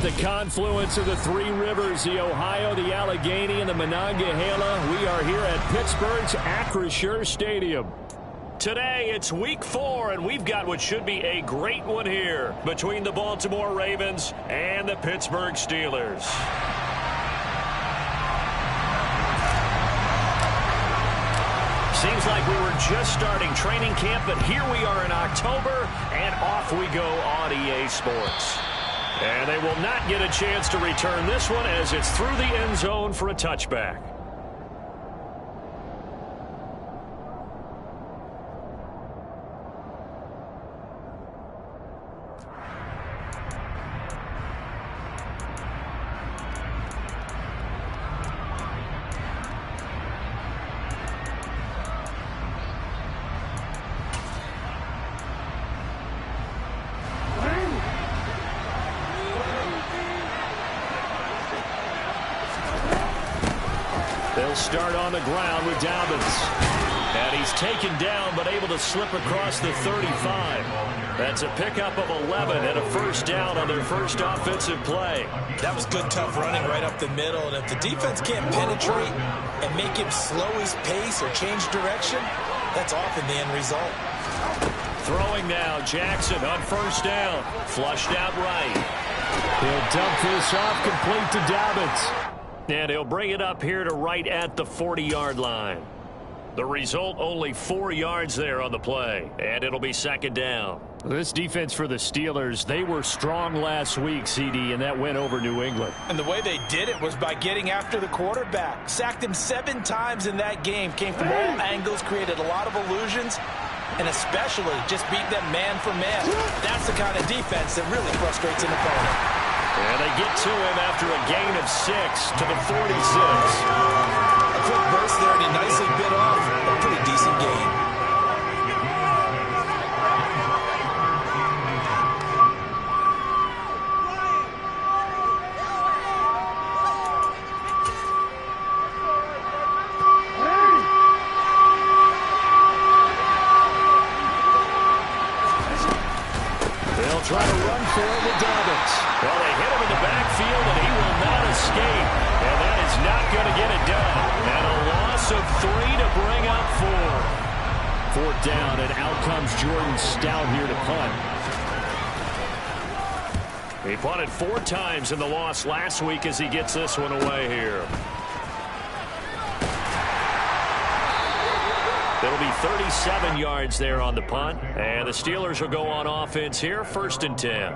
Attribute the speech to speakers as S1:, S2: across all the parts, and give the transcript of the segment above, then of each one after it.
S1: the confluence of the three rivers, the Ohio, the Allegheny, and the Monongahela. We are here at Pittsburgh's Acrisure Stadium.
S2: Today, it's week 4, and we've got what should be a great one here between the Baltimore Ravens and the Pittsburgh Steelers. Seems like we were just starting training camp, but here we are in October, and off we go on EA Sports. And they will not get a chance to return this one as it's through the end zone for a touchback. They'll start on the ground with Dobbins. And he's taken down but able to slip across the 35. That's a pickup of 11 and a first down on their first offensive play.
S3: That was good, tough running right up the middle. And if the defense can't penetrate and make him slow his pace or change direction, that's often the end result.
S2: Throwing now, Jackson on first down. Flushed out right.
S1: He'll dump this off complete to Dobbins.
S2: And he'll bring it up here to right at the 40-yard line. The result, only 4 yards there on the play. And it'll be second down.
S1: This defense for the Steelers, they were strong last week, CD, and that went over New England.
S3: And the way they did it was by getting after the quarterback. Sacked him 7 times in that game. Came from all angles, created a lot of illusions, and especially just beat them man for man. That's the kind of defense that really frustrates an opponent.
S2: And they get to him after a gain of 6 to the 46.
S3: A quick burst there, and he nicely bit off a pretty decent gain.
S1: They'll try to run for it with Dobbins.
S2: Well, they hit him in the backfield, and he will not escape. And that is not going to get it done. And a loss of 3 to bring up 4.
S1: 4th down, and out comes Jordan Stout here to punt.
S2: He punted 4 times in the loss last week as he gets this one away here. It'll be 37 yards there on the punt. And the Steelers will go on offense here, 1st and 10.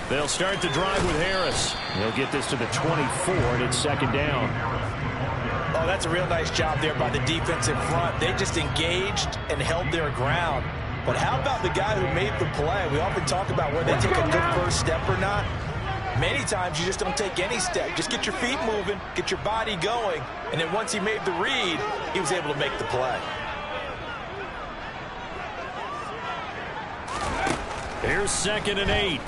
S1: They'll start the drive with Harris. They'll get this to the 24, and it's 2nd down.
S3: Oh, that's a real nice job there by the defense in front. They just engaged and held their ground. But how about the guy who made the play? We often talk about whether they take a good first step or not. Many times you just don't take any step. Just get your feet moving, get your body going, and then once he made the read, he was able to make the play.
S2: Here's 2nd and 8.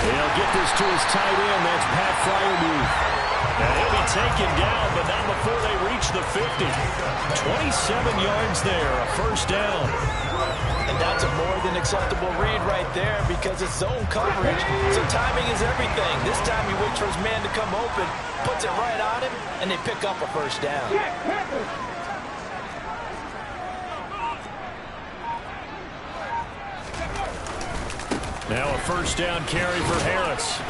S1: They'll get this to his tight end. That's Pat Freiermuth.
S2: And he'll be taken down, but not before they reach the 50. 27 yards there, a first down.
S3: And that's a more than acceptable read right there because it's zone coverage, so timing is everything. This time he waits for his man to come open, puts it right on him, and they pick up a first down.
S2: Now a first down carry for Harris.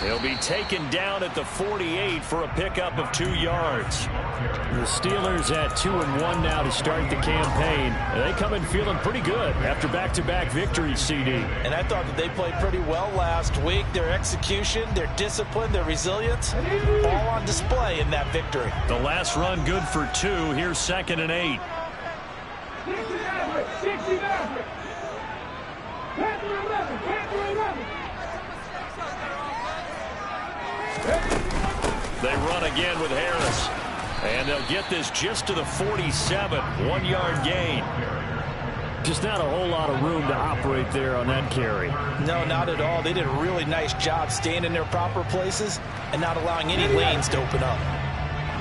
S2: He'll be taken down at the 48 for a pickup of 2 yards.
S1: The Steelers at 2-1 now to start the campaign. They come in feeling pretty good after back-to-back victories, CD.
S3: And I thought that they played pretty well last week. Their execution, their discipline, their resilience, all on display in that victory.
S2: The last run good for 2. Here's 2nd and 8. They run again with Harris. And they'll get this just to the 47. 1-yard gain.
S1: Just not a whole lot of room to operate there on that carry.
S3: No, not at all. They did a really nice job staying in their proper places and not allowing any lanes to open up.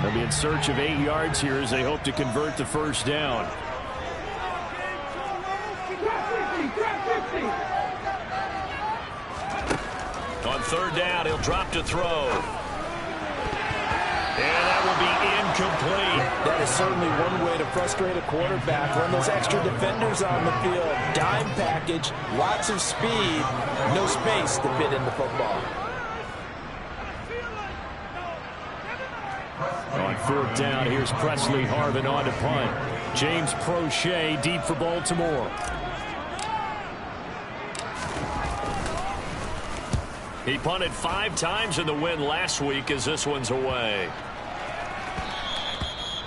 S1: They'll be in search of 8 yards here as they hope to convert the first down.
S2: On third down, he'll drop to throw. And that will be incomplete.
S3: That is certainly one way to frustrate a quarterback. Run those extra defenders on the field. Dime package, lots of speed, no space to fit in the football.
S1: On fourth down, here's Presley Harvin on to punt. James Prochet deep for Baltimore.
S2: He punted 5 times in the win last week as this one's away.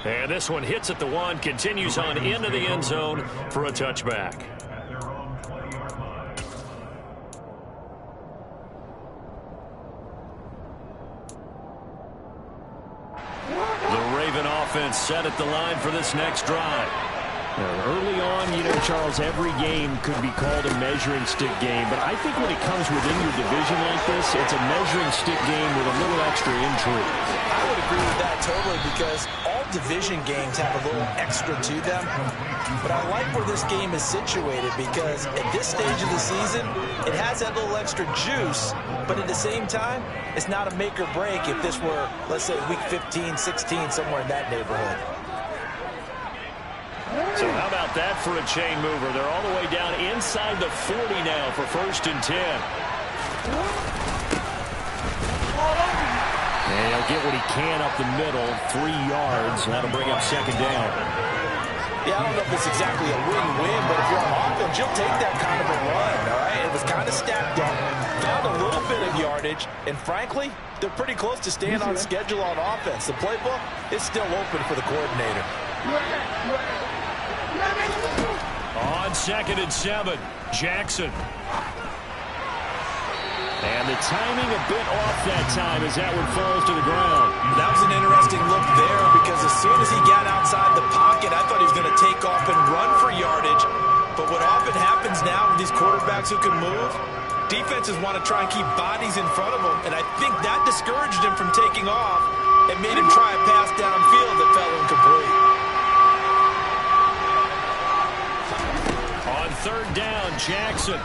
S2: And this one hits at the 1, continues on into the end zone for a touchback. The Raven offense set at the line for this next drive.
S1: Early on, you know, Charles, every game could be called a measuring stick game. But I think when it comes within your division like this, it's a measuring stick game with a little extra intrigue.
S3: I would agree with that totally because all division games have a little extra to them. But I like where this game is situated because at this stage of the season, it has that little extra juice. But at the same time, it's not a make or break if this were, let's say, week 15, 16, somewhere in that neighborhood.
S2: So how about that for a chain mover? They're all the way down inside the 40 now for 1st and 10.
S1: And he'll get what he can up the middle, 3 yards. That'll bring up 2nd down.
S3: Yeah, I don't know if it's exactly a win-win, but if you're on offense, you'll take that kind of a run, all right? It was kind of stacked up, found a little bit of yardage, and frankly, they're pretty close to staying on schedule on offense. The playbook is still open for the coordinator.
S2: On 2nd and 7, Jackson.
S1: And the timing a bit off that time as that one falls to the ground.
S3: That was an interesting look there because as soon as he got outside the pocket, I thought he was going to take off and run for yardage. But what often happens now with these quarterbacks who can move, defenses want to try and keep bodies in front of them, and I think that discouraged him from taking off and made him try a pass downfield that fell incomplete.
S2: On 3rd down, Jackson.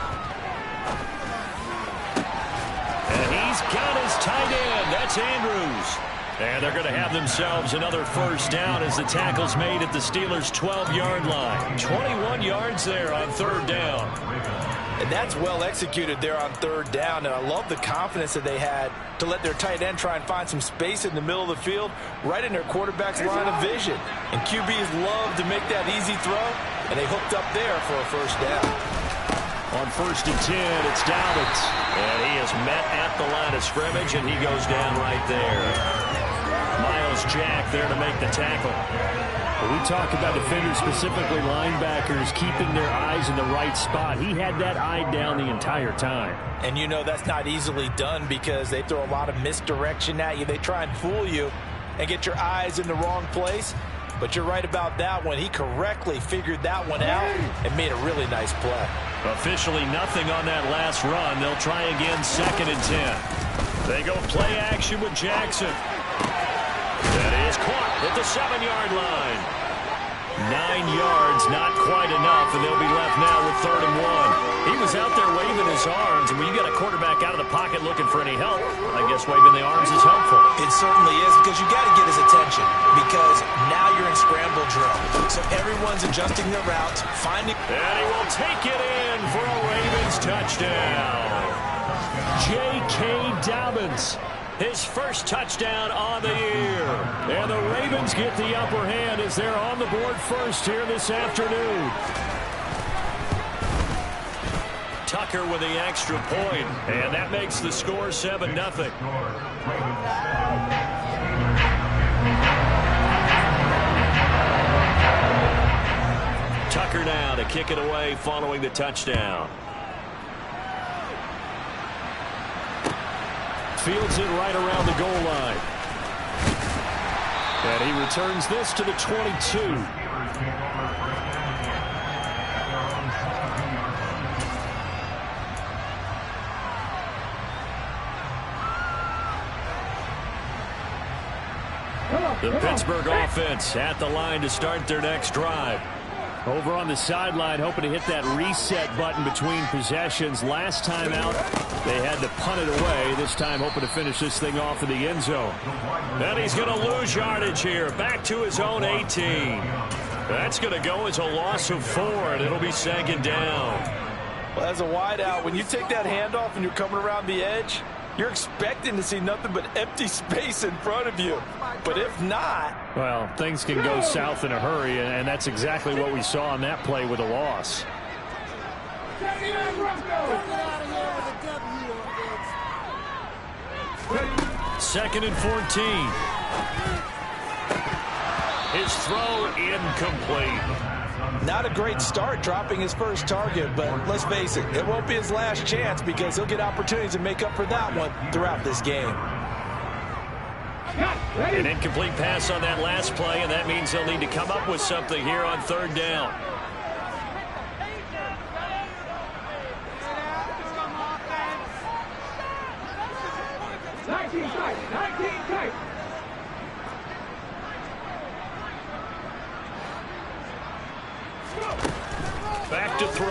S2: And he's got his tight end. That's Andrews. And they're going to have themselves another first down as the tackle's made at the Steelers' 12-yard line. 21 yards there on 3rd down.
S3: And that's well executed there on 3rd down. And I love the confidence that they had to let their tight end try and find some space in the middle of the field, right in their quarterback's line of vision. And QBs love to make that easy throw, and they hooked up there for a first down.
S1: On 1st and 10, it's Dobbins.
S2: And he is met at the line of scrimmage, and he goes down right there. Miles Jack there to make the tackle.
S1: When we talk about defenders, specifically linebackers, keeping their eyes in the right spot, he had that eye down the entire time.
S3: And you know that's not easily done because they throw a lot of misdirection at you. They try and fool you and get your eyes in the wrong place. But you're right about that one. He correctly figured that one out and made a really nice play.
S2: Officially nothing on that last run. They'll try again 2nd and 10. They go play action with Jackson. That is caught at the 7-yard line. 9 yards, not quite enough, and they'll be left now with 3rd and 1. He was out there waving his arms, and when you got a quarterback out of the pocket looking for any help, I guess waving the arms is helpful.
S3: It certainly is because you got to get his attention because now you're in scramble drill. So everyone's adjusting their routes, finding...
S2: And he will take it in for a Ravens touchdown.
S1: J.K. Dobbins.
S2: His first touchdown on the year.
S1: And the Ravens get the upper hand as they're on the board first here this afternoon.
S2: Tucker with the extra point, and that makes the score 7-0. Tucker now to kick it away following the touchdown.
S1: Fields it right around the goal line. And he returns this to the 22. The Pittsburgh offense at the line to start their next drive. Over on the sideline, hoping to hit that reset button between possessions. Last time out, they had to punt it away. This time, hoping to finish this thing off in the end zone.
S2: And he's going to lose yardage here. Back to his own 18. That's going to go as a loss of 4, and it'll be 2nd down.
S3: Well, as a wideout, when you take that handoff and you're coming around the edge, you're expecting to see nothing but empty space in front of you. But if not...
S1: well, things can go south in a hurry, and that's exactly what we saw on that play with a loss.
S2: Second and 14. His throw incomplete.
S3: Not a great start dropping his first target, but let's face it, it won't be his last chance because he'll get opportunities to make up for that one throughout this game.
S2: An incomplete pass on that last play, and that means they'll need to come up with something here on 3rd down. Back to throw.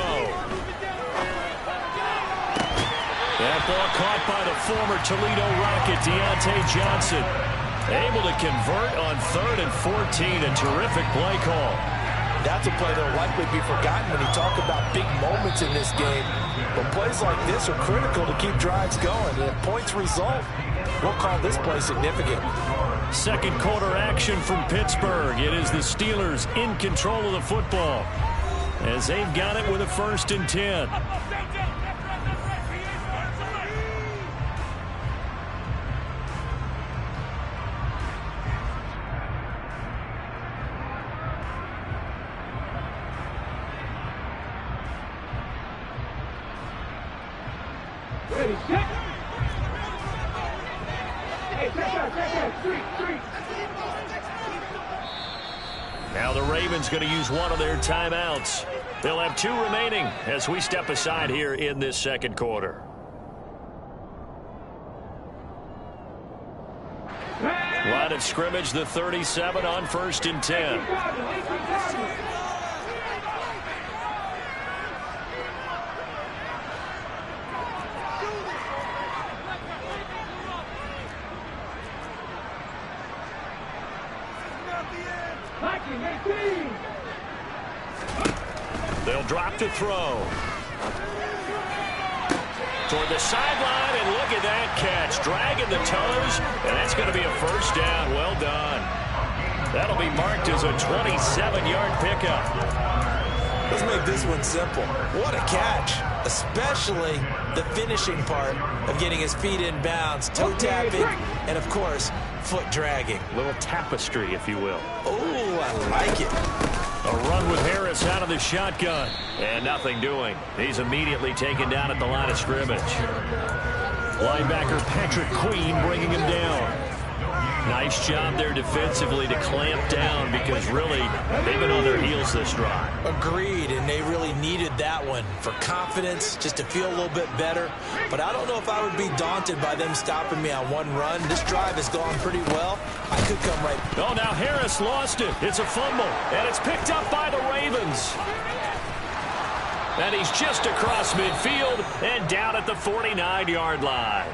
S2: That ball caught by the former Toledo Rocket, Deontay Johnson. Able to convert on 3rd and 14. A terrific play call.
S3: That's a play that will likely be forgotten when you talk about big moments in this game. But plays like this are critical to keep drives going. And if points result, we'll call this play significant.
S2: Second quarter action from Pittsburgh. It is the Steelers in control of the football as they've got it with a 1st and 10. Now the Ravens going to use one of their timeouts. They'll have 2 remaining as we step aside here in this second quarter. Line of scrimmage, the 37 on 1st and 10. They'll drop to throw. Toward the sideline, and look at that catch. Dragging the toes, and that's going to be a 1st down. Well done. That'll be marked as a 27-yard pickup.
S3: Let's make this one simple. What a catch, especially the finishing part of getting his feet in bounds, toe tapping, and, of course, foot dragging.
S2: A little tapestry, if you will.
S3: Oh, I like it.
S2: A run with Harris out of the shotgun. And nothing doing. He's immediately taken down at the line of scrimmage.
S1: Linebacker Patrick Queen bringing him down.
S2: Nice job there defensively to clamp down because really they've been on their heels this drive.
S3: Agreed, and they really needed that one for confidence, just to feel a little bit better. But I don't know if I would be daunted by them stopping me on one run. This drive has gone pretty well. I could come right.
S2: Oh, now Harris lost it. It's a fumble, and it's picked up by the Ravens. And he's just across midfield and down at the 49-yard line.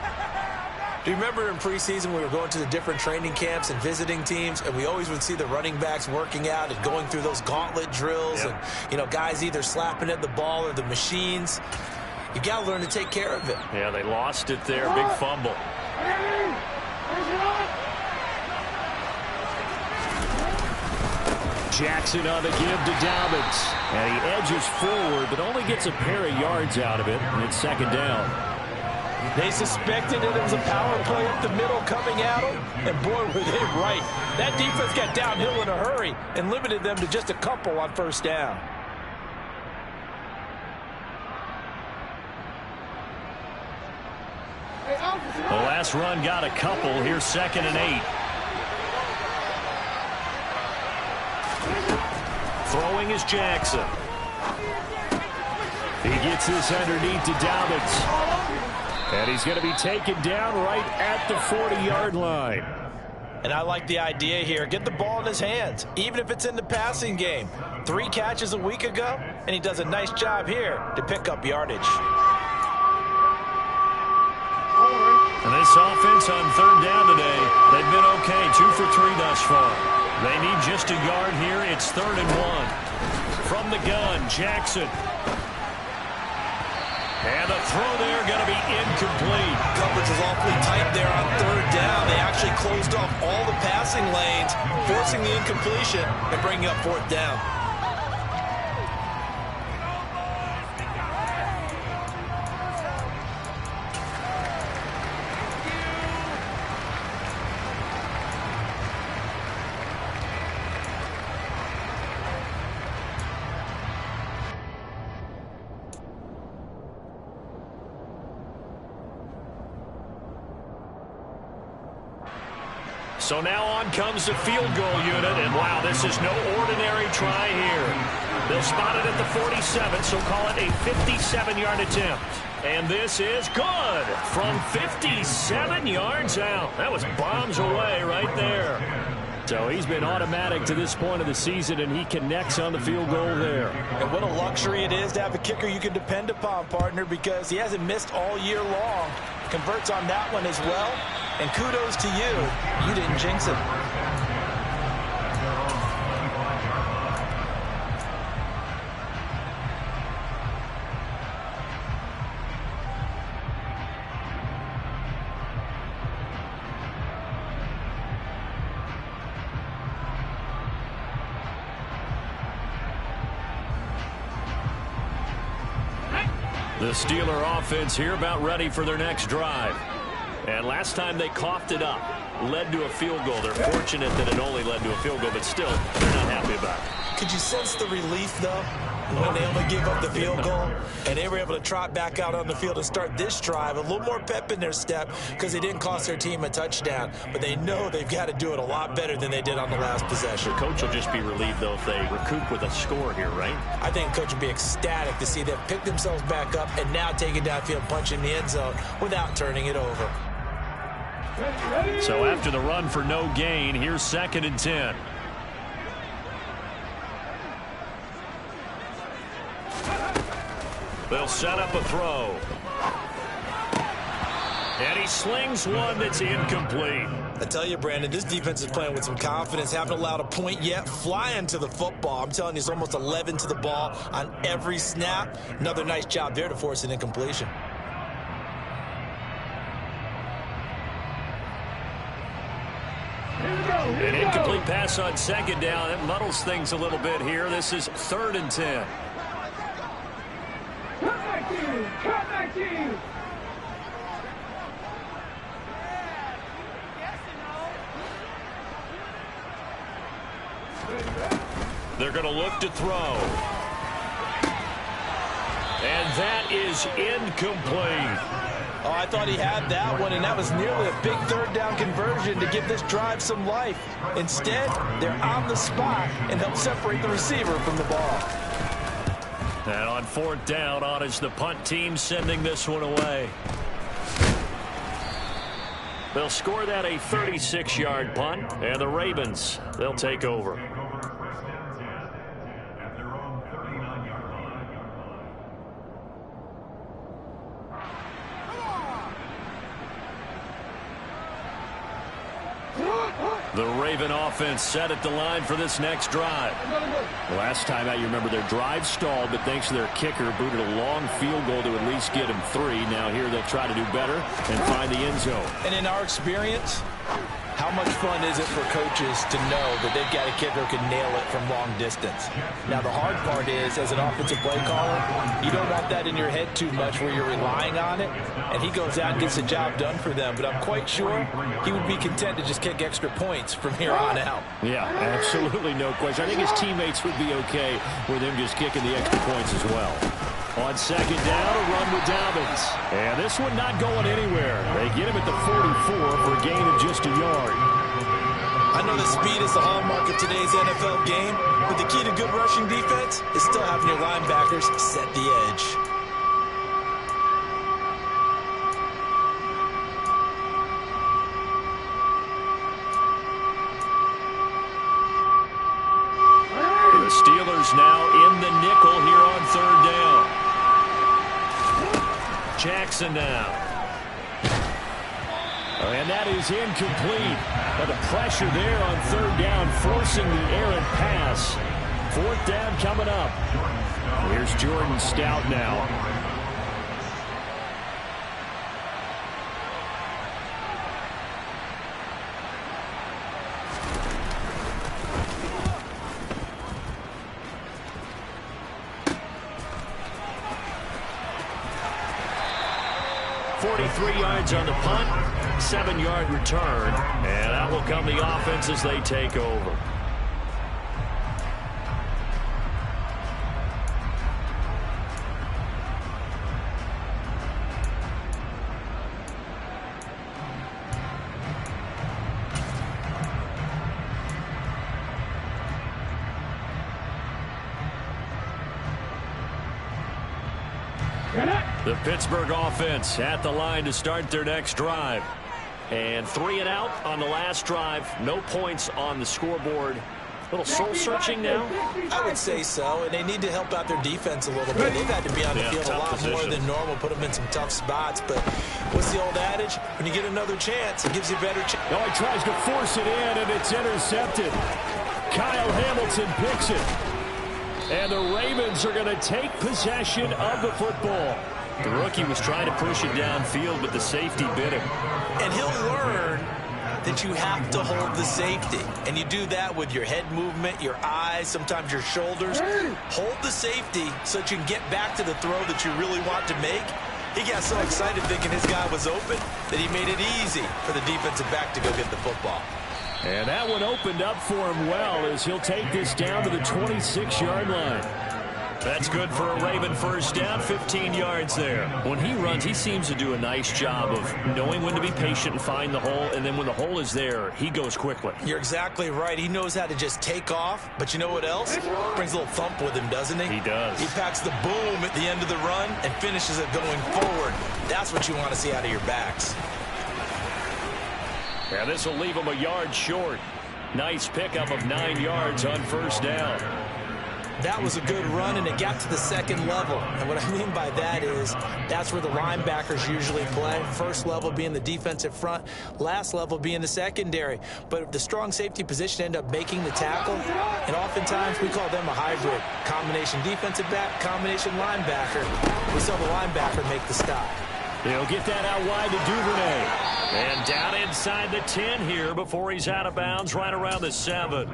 S3: Do you remember in preseason we were going to the different training camps and visiting teams, and we always would see the running backs working out and going through those gauntlet drills, and, you know, guys either slapping at the ball or the machines. You got to learn to take care of it.
S2: Yeah, they lost it there. Big fumble.
S1: Jackson on the give to Dobbins. And he edges forward, but only gets a pair of yards out of it, and it's 2nd down.
S3: They suspected it was a power play up the middle coming at them, and boy, were they right. That defense got downhill in a hurry and limited them to just a couple on 1st down.
S2: The last run got a couple. Here's 2nd and 8. Throwing is Jackson.
S1: He gets this underneath to Dobbins. And he's going to be taken down right at the 40-yard line.
S3: And I like the idea here. Get the ball in his hands, even if it's in the passing game. 3 catches a week ago, and he does a nice job here to pick up yardage.
S1: And this offense on 3rd down today, they've been okay. 2 for 3 thus far. They need just a yard here. It's 3rd and 1. From the gun, Jackson. And the throw there going to be incomplete.
S3: Coverage was awfully tight there on 3rd down. They actually closed off all the passing lanes, forcing the incompletion and bringing up 4th down.
S2: So now on comes the field goal unit, and wow, this is no ordinary try here. They'll spot it at the 47, so call it a 57-yard attempt. And this is good from 57 yards out. That was bombs away right there. So he's been automatic to this point of the season, and he connects on the field goal there.
S3: And what a luxury it is to have a kicker you can depend upon, partner, because he hasn't missed all year long. Converts on that one as well. And kudos to you. You didn't jinx it.
S2: The Steeler offense here about ready for their next drive. And last time they coughed it up, led to a field goal. They're fortunate that it only led to a field goal, but still, they're not happy about it.
S3: Could you sense the relief, though, when they only gave up the field goal and they were able to trot back out on the field and start this drive? A little more pep in their step because they didn't cost their team a touchdown, but they know they've got to do it a lot better than they did on the last possession.
S2: The coach will just be relieved, though, if they recoup with a score here, right?
S3: I think coach will be ecstatic to see them pick themselves back up and now take it downfield, punch in the end zone without turning it over.
S2: So after the run for no gain, here's 2nd and 10. They'll set up a throw. And he slings one that's incomplete.
S3: I tell you, Brandon, this defense is playing with some confidence. Haven't allowed a point yet. Flying to the football. I'm telling you, it's almost 11 to the ball on every snap. Another nice job there to force an incompletion.
S2: An incomplete pass on 2nd down. That muddles things a little bit here. This is 3rd and 10. They're going to look to throw. And that is incomplete.
S3: Oh, I thought he had that one, and that was nearly a big 3rd down conversion to give this drive some life. Instead, they're on the spot and help separate the receiver from the ball.
S2: And on 4th down, on is the punt team sending this one away. They'll score that a 36-yard punt, and the Ravens, they'll take over. The Raven offense set at the line for this next drive. Last time out, you remember their drive stalled, but thanks to their kicker, booted a long field goal to at least get them 3. Now here they'll try to do better and find the end zone.
S3: And in our experience, how much fun is it for coaches to know that they've got a kicker who can nail it from long distance? Now, the hard part is, as an offensive play caller, you don't want that in your head too much where you're relying on it, and he goes out and gets the job done for them. But I'm quite sure he would be content to just kick extra points from here on out.
S1: Yeah, absolutely no question. I think his teammates would be okay with him just kicking the extra points as well. On 2nd down, a run with Dobbins. And this one not going anywhere. They get him at the 44 for a gain of just a yard.
S3: I know that speed is the hallmark of today's NFL game, but the key to good rushing defense is still having your linebackers set the edge.
S2: The Steelers now in the nickel here on third down. Jackson now.
S1: And that is incomplete. But the pressure there on third down, forcing the errant pass. Fourth down coming up. Here's Jordan Stout now.
S2: Yards on the punt, 7-yard return, and out will come the offense as they take over. The Pittsburgh offense at the line to start their next drive. And 3 and out on the last drive. No points on the scoreboard. A little soul-searching now?
S3: I would say so, and they need to help out their defense a little bit. They've had to be on the field a lot more than normal, put them in some tough spots. But what's the old adage? When you get another chance, it gives you a better chance.
S1: Oh, he tries to force it in, and it's intercepted. Kyle Hamilton picks it. And the Ravens are going to take possession of the football.
S2: The rookie was trying to push it downfield, but the safety bit him.
S3: And he'll learn that you have to hold the safety. And you do that with your head movement, your eyes, sometimes your shoulders. Hold the safety so that you can get back to the throw that you really want to make. He got so excited thinking his guy was open that he made it easy for the defensive back to go get the football.
S1: And that one opened up for him well as he'll take this down to the 26-yard line.
S2: That's good for a Raven first down, 15 yards there. When he runs, he seems to do a nice job of knowing when to be patient and find the hole, and then when the hole is there, he goes quickly.
S3: You're exactly right. He knows how to just take off, but you know what else? Brings a little thump with him, doesn't he?
S2: He does.
S3: He packs the boom at the end of the run and finishes it going forward. That's what you want to see out of your backs.
S2: Yeah, this will leave him a yard short. Nice pickup of 9 yards on first down.
S3: That was a good run, and it got to the second level. And what I mean by that is that's where the linebackers usually play. First level being the defensive front, last level being the secondary. But the strong safety position end up making the tackle, and oftentimes we call them a hybrid. Combination defensive back, combination linebacker. We saw the linebacker make the stop.
S1: He'll get that out wide to Duvernay.
S2: And down inside the 10 here before he's out of bounds right around the 7.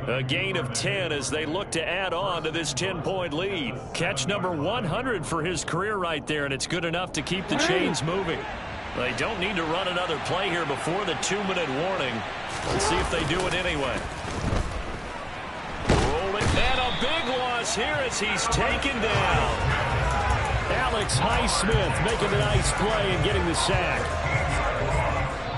S2: A gain of 10 as they look to add on to this 10-point lead. Catch number 100 for his career right there, and it's good enough to keep the chains moving. They don't need to run another play here before the 2-minute warning. Let's see if they do it anyway. Rolling, and a big loss here as he's taken down.
S1: Alex Highsmith making a nice play and getting the sack.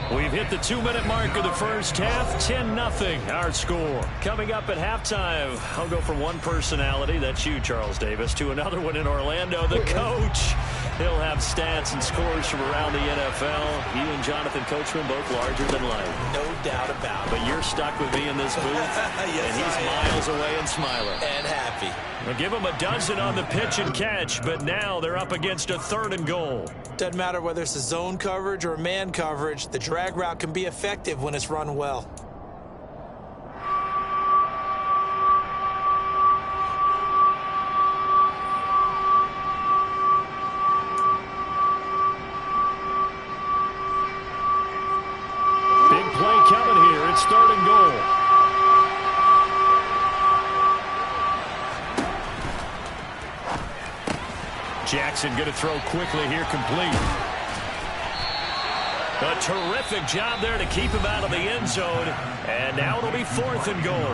S2: We've hit the 2-minute mark of the first half, 10-0 our score. Coming up at halftime, I'll go from one personality, that's you, Charles Davis, to another one in Orlando, the coach. He'll have stats and scores from around the NFL. You and Jonathan Coachman both larger than life.
S3: No doubt about it.
S2: But you're stuck with me in this booth,
S3: yes,
S2: and he's miles away and smiling.
S3: And happy.
S2: We'll give him a dozen on the pitch and catch, but now they're up against a 3rd and goal.
S3: Doesn't matter whether it's a zone coverage or man coverage, the drag route can be effective when it's run well.
S1: Big play coming here. It's 3rd and goal.
S2: Jackson going to throw quickly here, complete. A terrific job there to keep him out of the end zone. And now it'll be 4th and goal.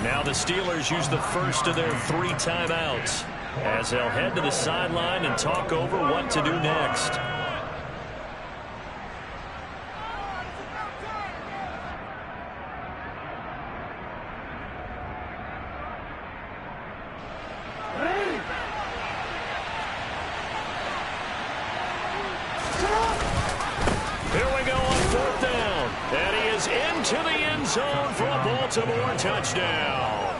S2: Now the Steelers use the first of their 3 timeouts as they'll head to the sideline and talk over what to do next. Baltimore touchdown.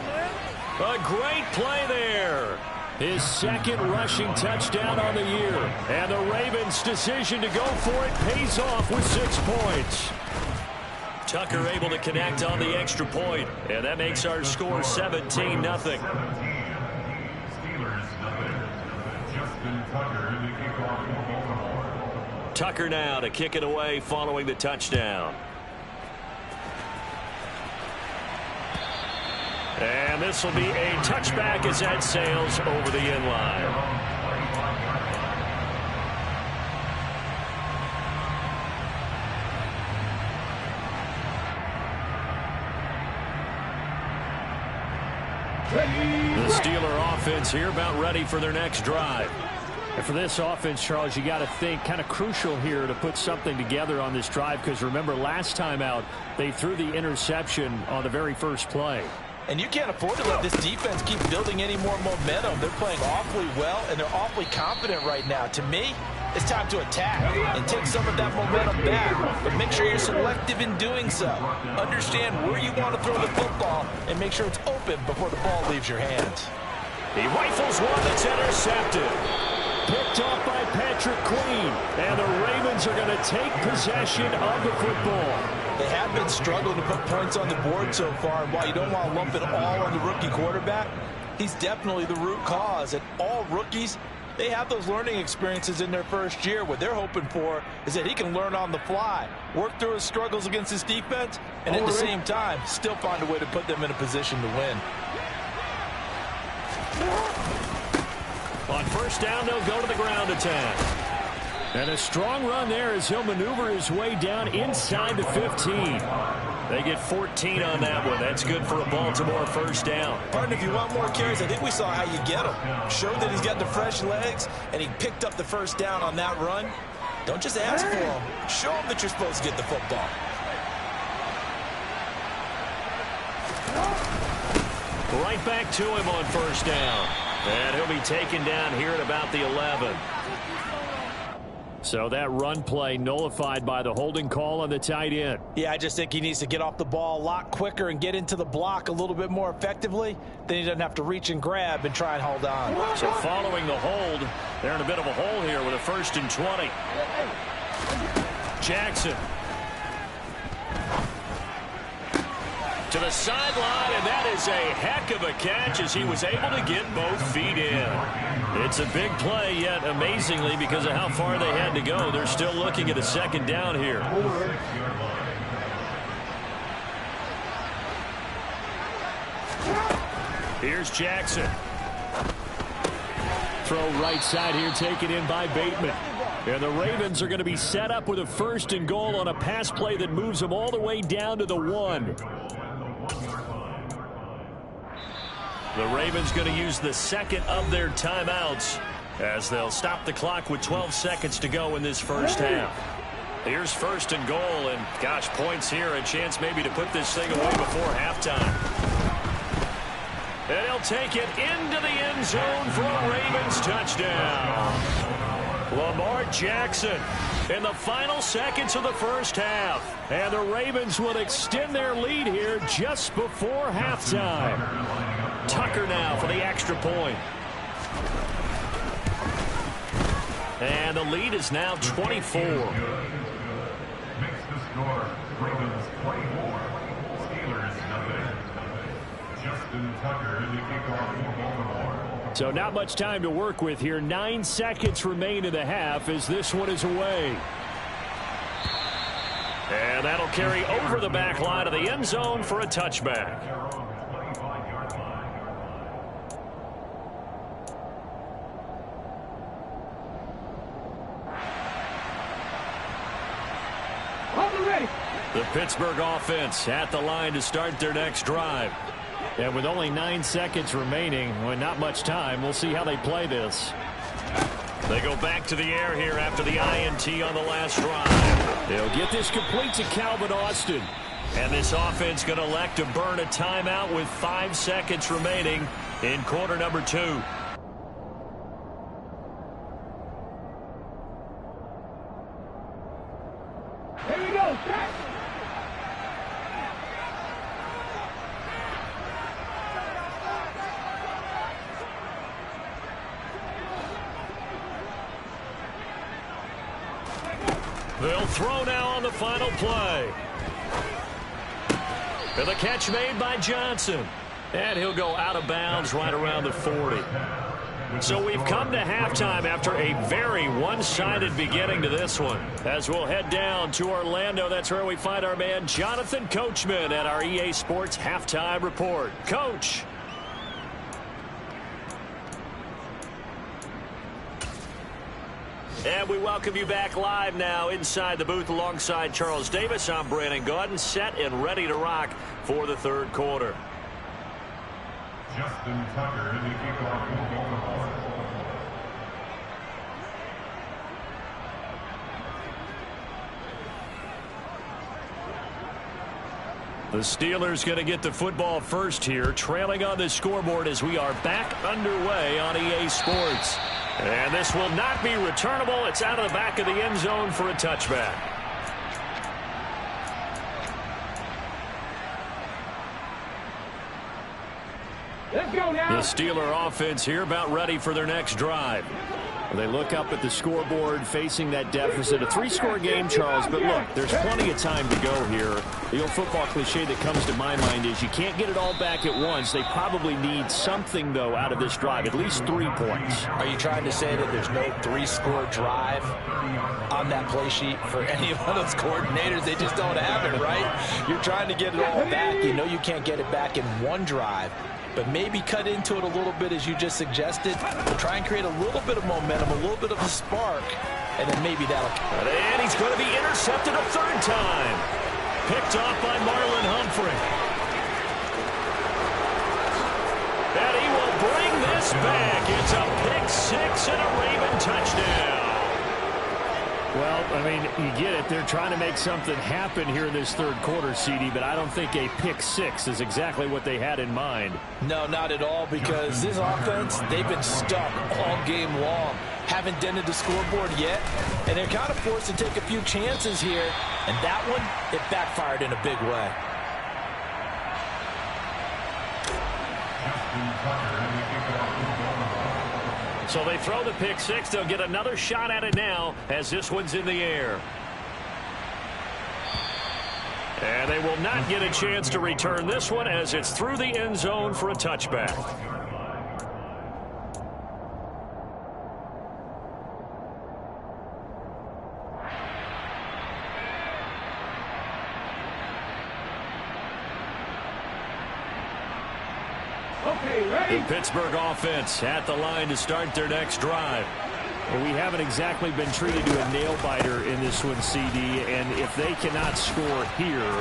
S2: A great play there.
S1: His second rushing touchdown on the year. And the Ravens' decision to go for it pays off with 6 points.
S2: Tucker able to connect on the extra point. And that makes our score 17-0. Tucker now to kick it away following the touchdown. And this will be a touchback as that sails over the end line. The Steeler offense here about ready for their next drive.
S1: And for this offense, Charles, you got to think kind of crucial here to put something together on this drive, because remember last time out they threw the interception on the very first play.
S3: And you can't afford to let this defense keep building any more momentum. They're playing awfully well, and they're awfully confident right now. To me, it's time to attack and take some of that momentum back. But make sure you're selective in doing so. Understand where you want to throw the football and make sure it's open before the ball leaves your hands.
S2: He rifles one that's intercepted.
S1: Picked off by Patrick Queen. And the Ravens are going to take possession of the football.
S3: They have been struggling to put points on the board so far, and while you don't want to lump it all on the rookie quarterback, he's definitely the root cause. And all rookies, they have those learning experiences in their first year. What they're hoping for is that he can learn on the fly, work through his struggles against his defense, and at the same time, still find a way to put them in a position to win.
S2: On first down, they'll go to the ground attack.
S1: And a strong run there as he'll maneuver his way down inside the 15.
S2: They get 14 on that one. That's good for a Baltimore first down.
S3: Pardon, if you want more carries, I think we saw how you get him. Showed that he's got the fresh legs, and he picked up the first down on that run. Don't just ask for him. Show him that you're supposed to get the football.
S2: Right back to him on first down. And he'll be taken down here at about the 11.
S1: So that run play nullified by the holding call on the tight end.
S3: Yeah, I just think he needs to get off the ball a lot quicker and get into the block a little bit more effectively. Then he doesn't have to reach and grab and try and hold on.
S2: So following the hold, they're in a bit of a hole here with a 1st and 20. Jackson. To the sideline, and that is a heck of a catch as he was able to get both feet in. It's a big play, yet amazingly, because of how far they had to go, they're still looking at a second down here. Here's Jackson.
S1: Throw right side here, taken in by Bateman. And the Ravens are going to be set up with a 1st and goal on a pass play that moves them all the way down to the 1.
S2: The Ravens going to use the second of their timeouts as they'll stop the clock with 12 seconds to go in this first half. Here's 1st and goal, and gosh, points here, a chance maybe to put this thing away before halftime. And he'll take it into the end zone for a Ravens touchdown. Lamar Jackson in the final seconds of the first half.
S1: And the Ravens will extend their lead here just before halftime.
S2: Tucker now for the extra point. And the lead is now 24.
S4: Makes the score Ravens 24, Steelers 0. Justin Tucker in the kickoff for Baltimore.
S1: So not much time to work with here. 9 seconds remain in the half as this one is away.
S2: And that'll carry over the back line of the end zone for a touchback.
S1: The Pittsburgh offense at the line to start their next drive. And with only 9 seconds remaining, well, not much time, we'll see how they play this.
S2: They go back to the air here after the INT on the last drive.
S1: They'll get this complete to Calvin Austin.
S2: And this offense going to elect to burn a timeout with 5 seconds remaining in quarter number 2.
S5: Here we go,
S2: They'll throw now on the final play. And the catch made by Johnson. And he'll go out of bounds right around the 40. So we've come to halftime after a very one-sided beginning to this one. As we'll head down to Orlando, that's where we find our man Jonathan Coachman at our EA Sports Halftime Report. Coach. And we welcome you back live now inside the booth alongside Charles Davis. I'm Brandon Gaudin, set and ready to rock for the third quarter.
S4: Justin Tucker in the kickoff for Baltimore.
S2: The Steelers going to get the football first here, trailing on the scoreboard as we are back underway on EA Sports. And this will not be returnable. It's out of the back of the end zone for a touchback.
S5: Let's go now.
S2: The Steeler offense here about ready for their next drive. They look up at the scoreboard facing that deficit. A 3-score game, Charles, but look, there's plenty of time to go here. The old football cliche that comes to my mind is you can't get it all back at once. They probably need something, though, out of this drive, at least 3 points.
S3: Are you trying to say that there's no 3-score drive on that play sheet for any of those coordinators? They just don't have it, right? You're trying to get it all back. You know you can't get it back in one drive. But maybe cut into it a little bit as you just suggested. Try and create a little bit of momentum, a little bit of a spark, and then maybe that'll...
S2: And he's going to be intercepted a third time. Picked off by Marlon Humphrey. And he will bring this back. It's a pick six and a Raven touchdown.
S1: Well, I mean, you get it. They're trying to make something happen here in this third quarter, CD, but I don't think a pick six is exactly what they had in mind.
S3: No, not at all, because this offense, they've been stuck all game long. Haven't dented the scoreboard yet, and they're kind of forced to take a few chances here, and that one, it backfired in a big way.
S2: So they throw the pick six. They'll get another shot at it now as this one's in the air. And they will not get a chance to return this one as it's through the end zone for a touchback. The Pittsburgh offense at the line to start their next drive.
S1: Well, we haven't exactly been treated to a nail-biter in this one, CD, and if they cannot score here,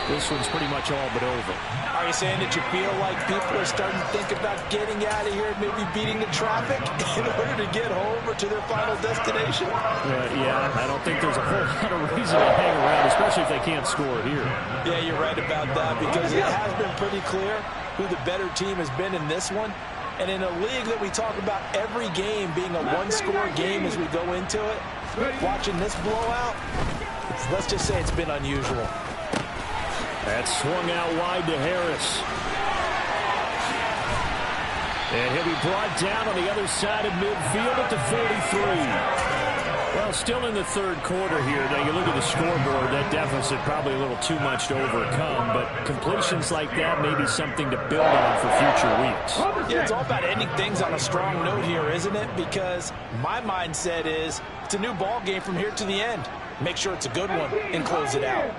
S1: this one's pretty much all but over.
S3: Are you saying that you feel like people are starting to think about getting out of here, maybe beating the traffic in order to get home or to their final destination?
S1: Yeah, I don't think there's a whole lot of reason to hang around, especially if they can't score here.
S3: Yeah, you're right about that, because it has been pretty clear who the better team has been in this one. And in a league that we talk about every game being a one-score game as we go into it, watching this blowout, let's just say it's been unusual.
S1: That swung out wide to Harris. And he'll be brought down on the other side of midfield at the 43. Well, still in the third quarter here. Now, you look at the scoreboard, that deficit probably a little too much to overcome, but completions like that may be something to build on for future weeks.
S3: Yeah, it's all about ending things on a strong note here, isn't it? Because my mindset is it's a new ball game from here to the end. Make sure it's a good one and close it out.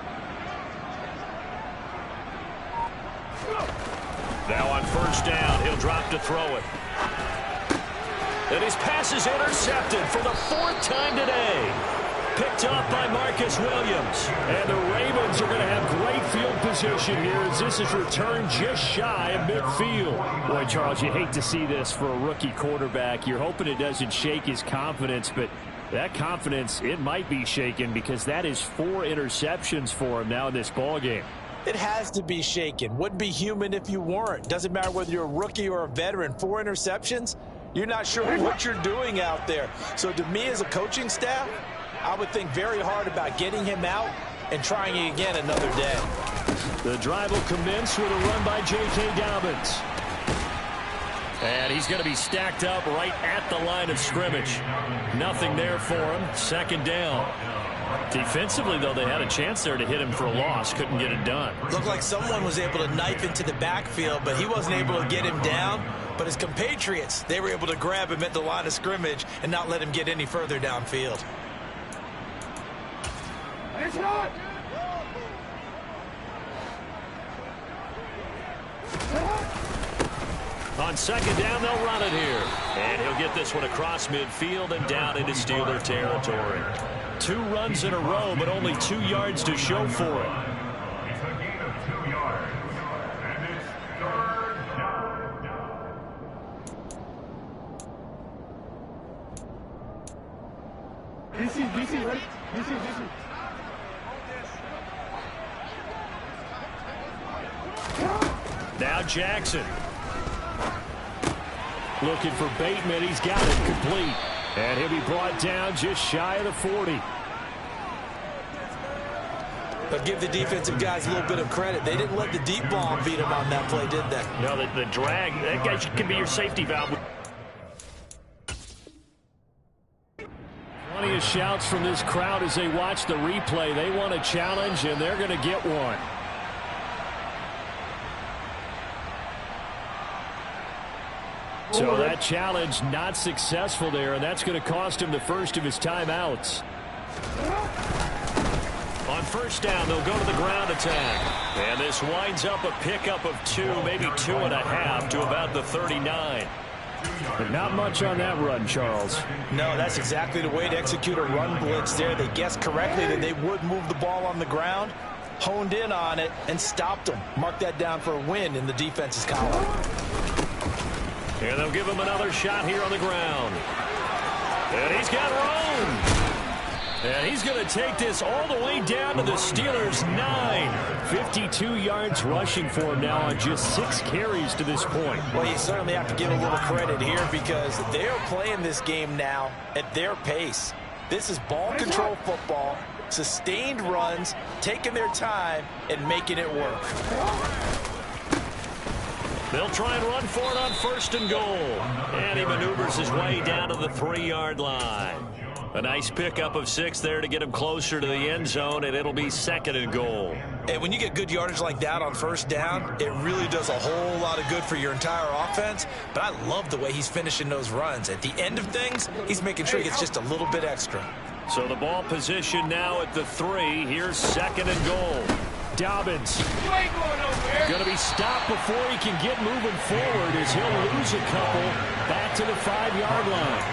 S2: Now on first down, he'll drop to throw it. And his pass is intercepted for the fourth time today. Picked off by Marcus Williams. And the Ravens are going to have great field position here as this is returned just shy of midfield.
S1: Boy, Charles, you hate to see this for a rookie quarterback. You're hoping it doesn't shake his confidence, but that confidence, it might be shaken because that is 4 interceptions for him now in this ballgame.
S3: It has to be shaken. Wouldn't be human if you weren't. Doesn't matter whether you're a rookie or a veteran. 4 interceptions, you're not sure what you're doing out there. So to me as a coaching staff, I would think very hard about getting him out and trying it again another day.
S2: The drive will commence with a run by J.K. Dobbins. And he's going to be stacked up right at the line of scrimmage. Nothing there for him. Second down. Defensively, though, they had a chance there to hit him for a loss. Couldn't get it done.
S3: Looked like someone was able to knife into the backfield, but he wasn't able to get him down. But his compatriots, they were able to grab him at the line of scrimmage and not let him get any further downfield.
S5: It's not.
S2: On second down, they'll run it here. And he'll get this one across midfield and down into Steeler territory. 2 runs in a row, but only 2 yards to show for it.
S4: It's a gain of 2 yards. And it's third down.
S5: DC, ready? DC.
S2: Now Jackson.
S1: Looking for Bateman. He's got it complete. And he'll be brought down just shy of the 40.
S3: But give the defensive guys a little bit of credit. They didn't let the deep ball beat them on that play, did they?
S2: No, the drag, that guy can be your safety valve.
S1: Plenty of shouts from this crowd as they watch the replay. They want a challenge, and they're going to get one. So that challenge not successful there, and that's going to cost him the first of his timeouts.
S2: On first down, they'll go to the ground attack. And this winds up a pickup of 2, maybe 2.5 to about the 39.
S1: But not much on that run, Charles.
S3: No, that's exactly the way to execute a run blitz there. They guessed correctly that they would move the ball on the ground, honed in on it, and stopped them. Mark that down for a win in the defense's column.
S2: And they'll give him another shot here on the ground. And he's got room. And he's going to take this all the way down to the Steelers' 9. 52 yards rushing for him now on just 6 carries to this point.
S3: Well, you certainly have to give a little credit here because they are playing this game now at their pace. This is ball control football, sustained runs, taking their time, and making it work.
S2: They'll try and run for it on first and goal. And he maneuvers his way down to the 3-yard line. A nice pickup of 6 there to get him closer to the end zone, and it'll be second and goal.
S3: And when you get good yardage like that on first down, it really does a whole lot of good for your entire offense. But I love the way he's finishing those runs. At the end of things, he's making sure he gets just a little bit extra.
S2: So the ball position now at the 3. Here's second and goal.
S1: Dobbins going to be stopped before he can get moving forward as he'll lose a couple back to the 5-yard line.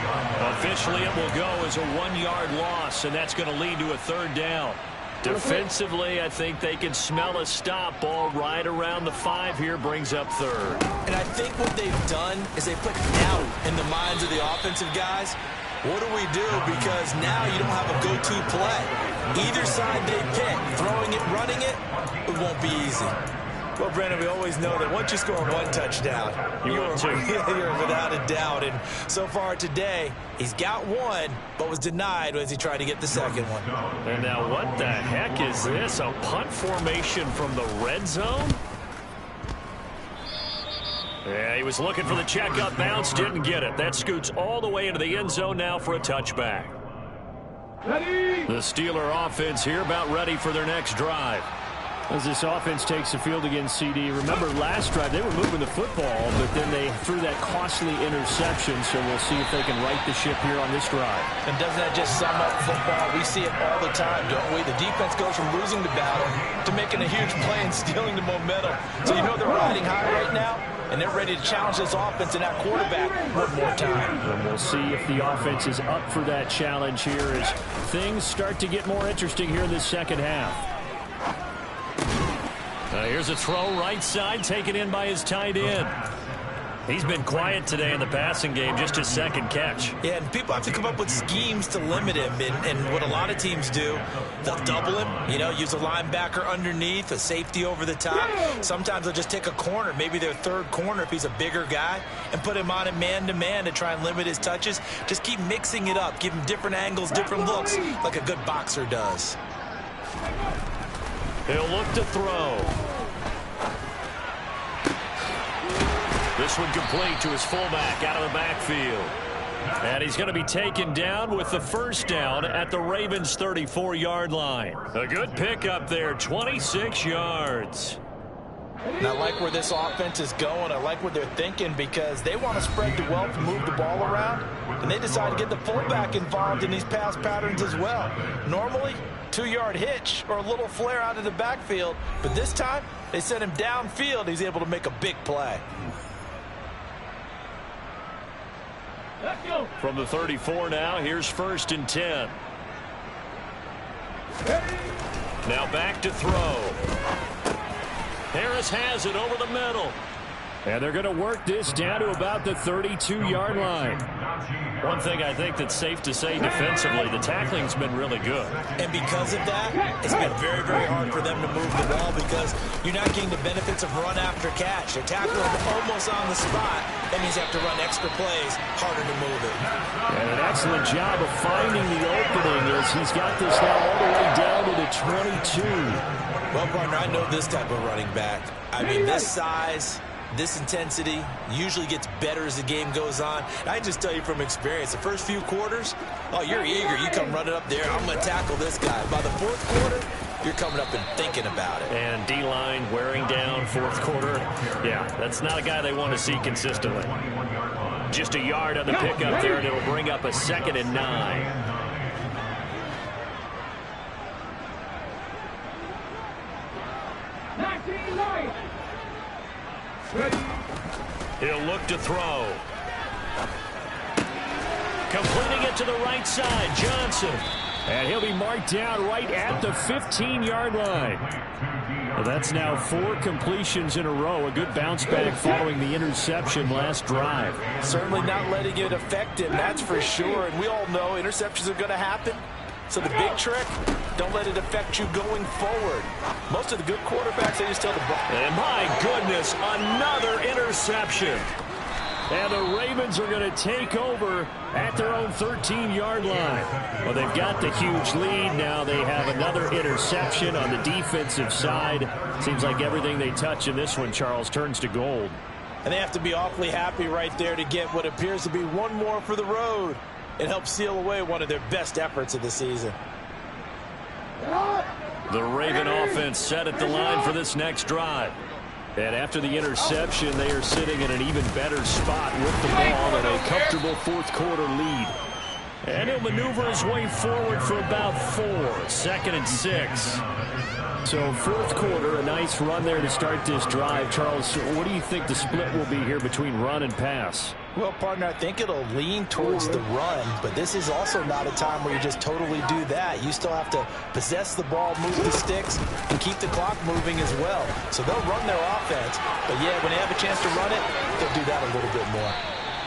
S2: Officially, it will go as a 1-yard loss, and that's going to lead to a third down. Defensively, I think they can smell a stop. Ball right around the 5 here brings up third.
S3: And I think what they've done is they've put doubt in the minds of the offensive guys. What do we do? Because now you don't have a go-to play. Either side they pick, throwing it, running it, it won't be easy. Well, Brandon, we always know that once you score 1 touchdown, you're without a doubt. And so far today, he's got 1, but was denied as he tried to get the second one.
S2: And now what the heck is this? A punt formation from the red zone? Yeah, he was looking for the check-up bounce, didn't get it. That scoots all the way into the end zone now for a touchback.
S5: Ready?
S1: The Steeler offense here about ready for their next drive. As this offense takes the field against CD, remember last drive they were moving the football, but then they threw that costly interception, so we'll see if they can right the ship here on this drive.
S3: And doesn't that just sum up football? We see it all the time, don't we? The defense goes from losing the battle to making a huge play and stealing the momentum. So you know they're riding high right now, and they're ready to challenge this offense and that quarterback one more time.
S1: And we'll see if the offense is up for that challenge here as things start to get more interesting here in this second half.
S2: Here's a throw right side taken in by his tight end. He's been quiet today in the passing game, just his second catch.
S3: Yeah, and people have to come up with schemes to limit him. And what a lot of teams do, they'll double him, use a linebacker underneath, a safety over the top. Sometimes they'll just take a corner, maybe their third corner if he's a bigger guy, and put him on a man-to-man to try and limit his touches. Just keep mixing it up, give him different angles, different looks, like a good boxer does.
S2: He'll look to throw. This one complete to his fullback out of the backfield. And he's going to be taken down with the first down at the Ravens' 34-yard line. A good pickup there, 26 yards.
S3: And I like where this offense is going. I like what they're thinking because they want to spread the wealth, move the ball around, and they decide to get the fullback involved in these pass patterns as well. Normally, 2-yard hitch or a little flare out of the backfield, but this time they sent him downfield. He's able to make a big play.
S5: Let's go.
S2: From the 34 now, here's 1st and 10. Now back to throw. Harris has it over the middle.
S1: And they're going to work this down to about the 32-yard line.
S2: One thing I think that's safe to say defensively, the tackling's been really good.
S3: And because of that, it's been very, very hard for them to move the ball because you're not getting the benefits of run after catch. They're tackling almost on the spot. That means you have to run extra plays, harder to move it.
S1: And an excellent job of finding the opening as he's got this now all the way down to the 22.
S3: Well, partner, I know this type of running back. I mean, this size, this intensity usually gets better as the game goes on. And I just tell you from experience, the first few quarters, oh, you're eager. You come running up there, I'm going to tackle this guy. By the 4th quarter, you're coming up and thinking about it.
S2: And D-line wearing down 4th quarter. Yeah, that's not a guy they want to see consistently. Just a yard on the pickup there, and it'll bring up a 2nd and 9. He'll look to throw. Completing it to the right side, Johnson.
S1: And he'll be marked down right at the 15-yard line. Well, that's now 4 completions in a row. A good bounce back following the interception last drive.
S3: Certainly not letting it affect him, that's for sure. And we all know interceptions are going to happen. So the big trick, don't let it affect you going forward. Most of the good quarterbacks, they just tell the ball.
S2: And my goodness, another interception.
S1: And the Ravens are going to take over at their own 13-yard line. Well, they've got the huge lead. Now they have another interception on the defensive side. Seems like everything they touch in this one, Charles, turns to gold.
S3: And they have to be awfully happy right there to get what appears to be one more for the road. It helps seal away one of their best efforts of the season.
S2: The Raven offense set at the line for this next drive. And after the interception, they are sitting in an even better spot with the ball and a comfortable 4th quarter lead. And he'll maneuver his way forward for about 4. 2nd and 6.
S1: So 4th quarter, a nice run there to start this drive. Charles, what do you think the split will be here between run and pass?
S3: Well, partner, I think it'll lean towards the run, but this is also not a time where you just totally do that. You still have to possess the ball, move the sticks, and keep the clock moving as well. So they'll run their offense, but yeah, when they have a chance to run it, they'll do that a little bit more.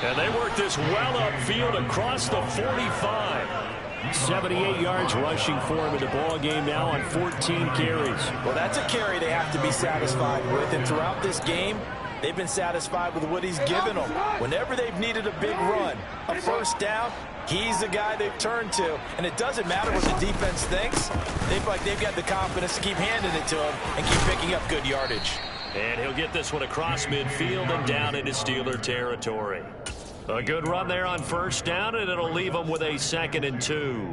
S2: And they work this well upfield across the 45.
S1: 78 yards rushing for him in the ball game now on 14 carries.
S3: Well, that's a carry they have to be satisfied with, and throughout this game, they've been satisfied with what he's given them. Whenever they've needed a big run, a first down, he's the guy they've turned to. And it doesn't matter what the defense thinks. They've got the confidence to keep handing it to him and keep picking up good yardage.
S2: And he'll get this one across midfield and down into Steeler territory. A good run there on first down, and it'll leave them with a 2nd and 2.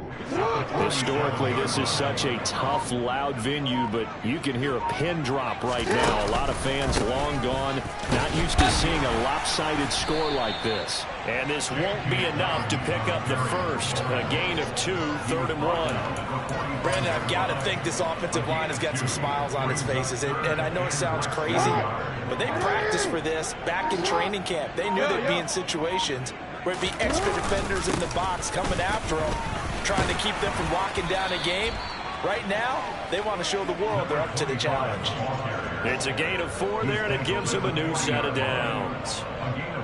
S1: Historically, this is such a tough, loud venue, but you can hear a pin drop right now. A lot of fans long gone, not used to seeing a lopsided score like this.
S2: And this won't be enough to pick up the first. A gain of 2, 3rd and 1.
S3: Brandon, I've got to think this offensive line has got some smiles on its faces. And I know it sounds crazy, but they practiced for this back in training camp. They knew they'd be in situations where it'd be extra defenders in the box coming after them, trying to keep them from locking down a game. Right now, they want to show the world they're up to the challenge.
S2: It's a gain of 4 there, and it gives them a new set of downs.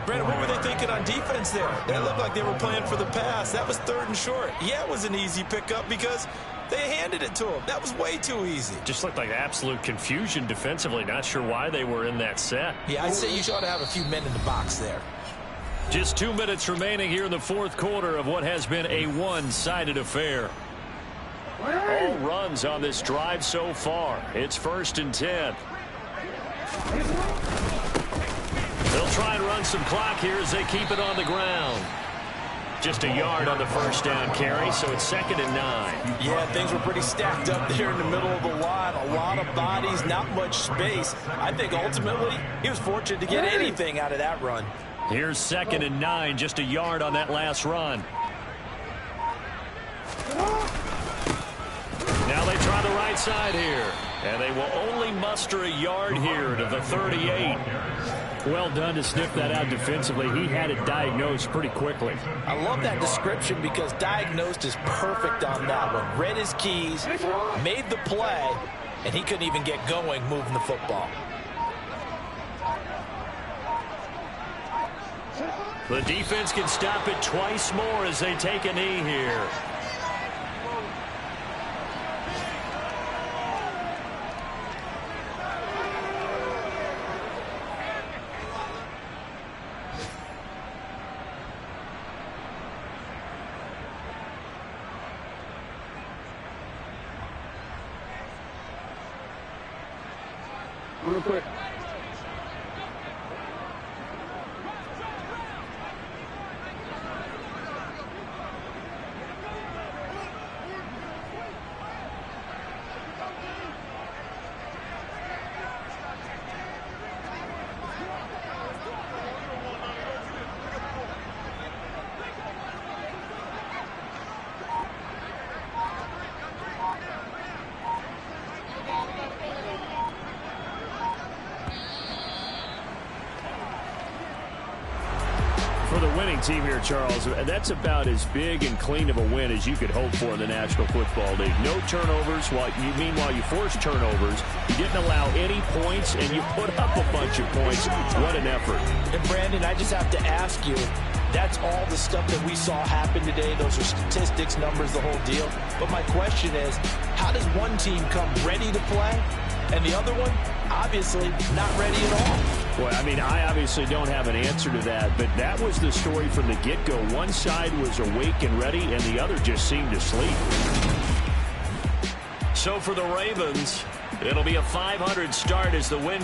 S3: Brandon, what were they thinking on defense there? That looked like they were playing for the pass. That was 3rd and short. Yeah, it was an easy pickup because they handed it to him. That was way too easy.
S2: Just looked like absolute confusion defensively. Not sure why they were in that set.
S3: Yeah, I'd say you ought to have a few men in the box there.
S2: Just 2 minutes remaining here in the 4th quarter of what has been a one-sided affair. All runs on this drive so far. It's 1st and 10. They'll try and run some clock here as they keep it on the ground. just a yard on the first down carry, so it's 2nd and 9.
S3: Yeah, things were pretty stacked up there in the middle of the line. A lot of bodies, not much space. I think ultimately he was fortunate to get anything out of that run.
S2: Here's 2nd and 9, just a yard on that last run. Now they try the right side here, and they will only muster a yard here to the 38.
S1: Well done to sniff that out defensively. He had it diagnosed pretty quickly.
S3: I love that description because diagnosed is perfect on that one. Read his keys, made the play, and he couldn't even get going moving the football.
S2: The defense can stop it twice more as they take a knee here.
S5: Real quick.
S1: For the winning team here, Charles, that's about as big and clean of a win as you could hope for in the National Football League. No turnovers. Meanwhile, you forced turnovers. You didn't allow any points, and you put up a bunch of points. What an effort.
S3: And, Brandon, I just have to ask you, that's all the stuff that we saw happen today. Those are statistics, numbers, the whole deal. But my question is, how does one team come ready to play, and the other one, obviously, not ready at all?
S1: Well, I mean, I obviously don't have an answer to that, but that was the story from the get-go. One side was awake and ready, and the other just seemed to sleep.
S2: So for the Ravens, it'll be a 500 start as the win